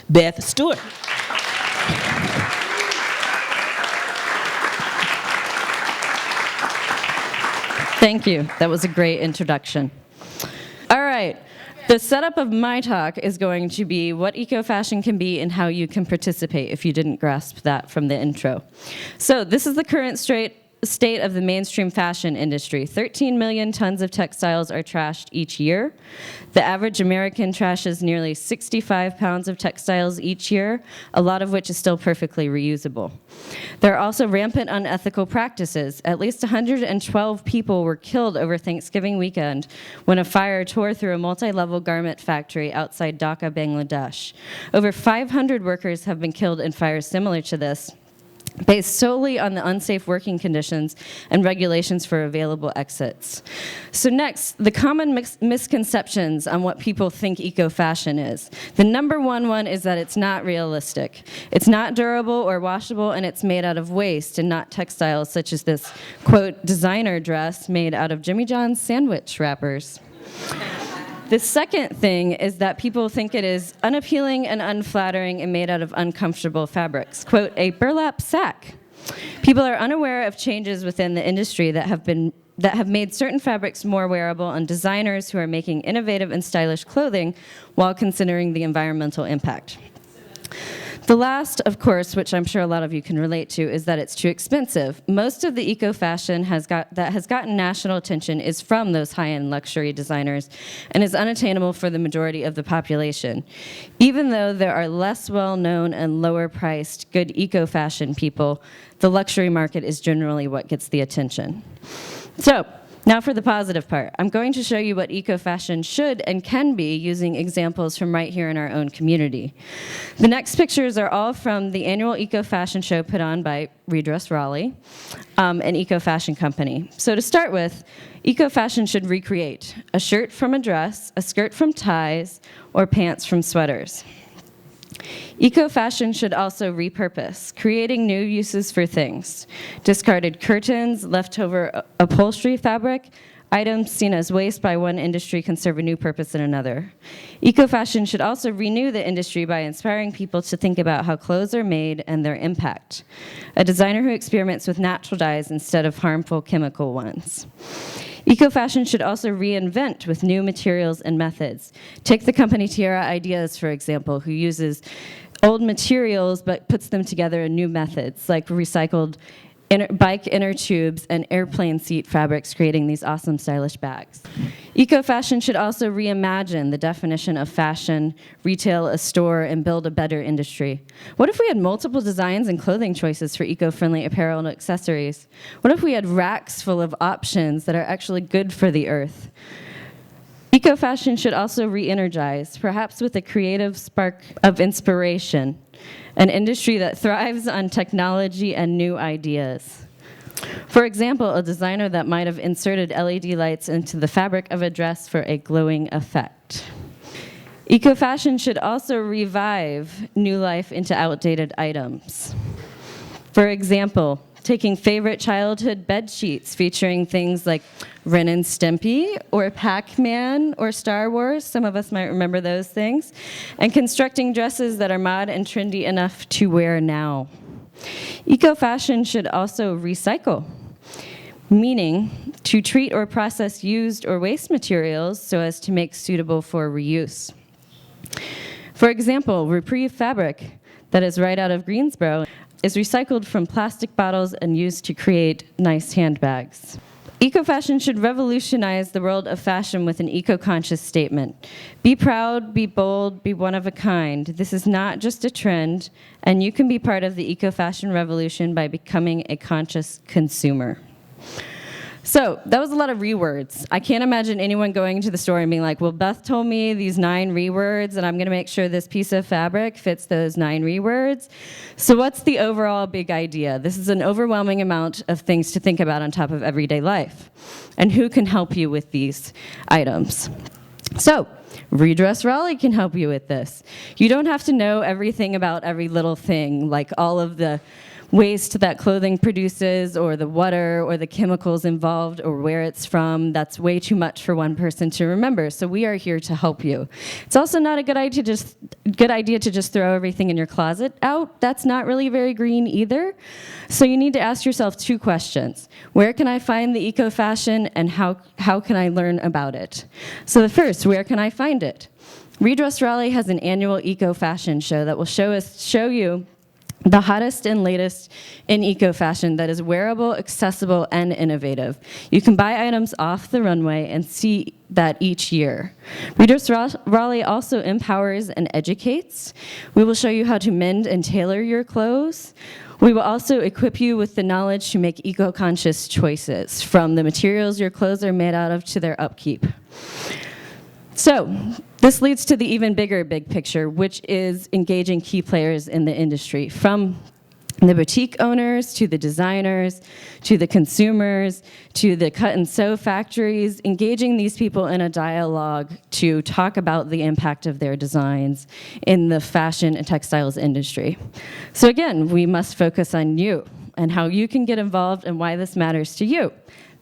Beth Stewart. Thank you. That was a great introduction. All right. The setup of my talk is going to be what eco-fashion can be and how you can participate, if you didn't grasp that from the intro. So this is the current state of the mainstream fashion industry. 13 million tons of textiles are trashed each year. The average American trashes nearly 65 pounds of textiles each year, a lot of which is still perfectly reusable. There are also rampant unethical practices. At least 112 people were killed over Thanksgiving weekend when a fire tore through a multi-level garment factory outside Dhaka, Bangladesh. Over 500 workers have been killed in fires similar to this, based solely on the unsafe working conditions and regulations for available exits. So next, the common misconceptions on what people think eco-fashion is. The number one is that it's not realistic. It's not durable or washable, and it's made out of waste and not textiles, such as this, quote, designer dress made out of Jimmy John's sandwich wrappers. The second thing is that people think it is unappealing and unflattering and made out of uncomfortable fabrics. Quote, a burlap sack. People are unaware of changes within the industry that have made certain fabrics more wearable, and designers who are making innovative and stylish clothing while considering the environmental impact. The last, of course, which I'm sure a lot of you can relate to, is that it's too expensive. Most of the eco-fashion that has gotten national attention is from those high-end luxury designers and is unattainable for the majority of the population. Even though there are less well-known and lower-priced good eco-fashion people, the luxury market is generally what gets the attention. So, now for the positive part. I'm going to show you what eco-fashion should and can be using examples from right here in our own community. The next pictures are all from the annual eco-fashion show put on by Redress Raleigh, an eco-fashion company. So to start with, eco-fashion should recreate a shirt from a dress, a skirt from ties, or pants from sweaters. Eco-fashion should also repurpose, creating new uses for things. Discarded curtains, leftover upholstery fabric, items seen as waste by one industry can serve a new purpose in another. Eco-fashion should also renew the industry by inspiring people to think about how clothes are made and their impact. A designer who experiments with natural dyes instead of harmful chemical ones. Eco-fashion should also reinvent with new materials and methods. Take the company Tierra Ideas, for example, who uses old materials but puts them together in new methods, like recycled bike inner tubes and airplane seat fabrics, creating these awesome stylish bags. Eco-fashion should also reimagine the definition of fashion, retail a store, and build a better industry. What if we had multiple designs and clothing choices for eco-friendly apparel and accessories? What if we had racks full of options that are actually good for the earth? Eco-fashion should also re-energize, perhaps with a creative spark of inspiration, an industry that thrives on technology and new ideas. For example, a designer that might have inserted LED lights into the fabric of a dress for a glowing effect. Eco-fashion should also revive new life into outdated items. For example, taking favorite childhood bed sheets featuring things like Ren and Stimpy or Pac-Man or Star Wars, some of us might remember those things, and constructing dresses that are mod and trendy enough to wear now. Eco-fashion should also recycle, meaning to treat or process used or waste materials so as to make suitable for reuse. For example, Repreve fabric that is right out of Greensboro is recycled from plastic bottles and used to create nice handbags. Eco-fashion should revolutionize the world of fashion with an eco-conscious statement. Be proud, be bold, be one of a kind. This is not just a trend, and you can be part of the eco-fashion revolution by becoming a conscious consumer. So that was a lot of rewords. I can't imagine anyone going to the store and being like, well, Beth told me these 9 rewords, and I'm going to make sure this piece of fabric fits those 9 rewords. So what's the overall big idea? This is an overwhelming amount of things to think about on top of everyday life. And who can help you with these items? So Redress Raleigh can help you with this. You don't have to know everything about every little thing, like all of the waste that clothing produces, or the water, or the chemicals involved, or where it's from. That's way too much for one person to remember, so we are here to help you. It's also not a good idea to just throw everything in your closet out. That's not really very green either. So you need to ask yourself 2 questions. Where can I find the eco-fashion, and how can I learn about it? So the first, where can I find it? Redress Raleigh has an annual eco-fashion show that will show you the hottest and latest in eco-fashion that is wearable, accessible, and innovative. You can buy items off the runway and see that each year. Redress Raleigh also empowers and educates. We will show you how to mend and tailor your clothes. We will also equip you with the knowledge to make eco-conscious choices, from the materials your clothes are made out of to their upkeep. So, this leads to the even bigger big picture, which is engaging key players in the industry, from the boutique owners to the designers to the consumers to the cut and sew factories, engaging these people in a dialogue to talk about the impact of their designs in the fashion and textiles industry. So again, we must focus on you and how you can get involved and why this matters to you.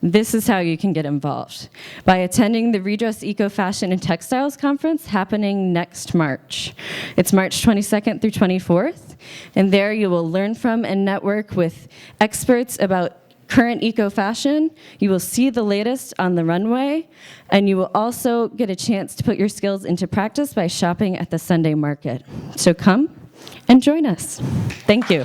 This is how you can get involved: by attending the Redress Eco Fashion and Textiles Conference happening next March. It's March 22nd through 24th, and there you will learn from and network with experts about current eco-fashion. You will see the latest on the runway, and you will also get a chance to put your skills into practice by shopping at the Sunday market. So come and join us. Thank you.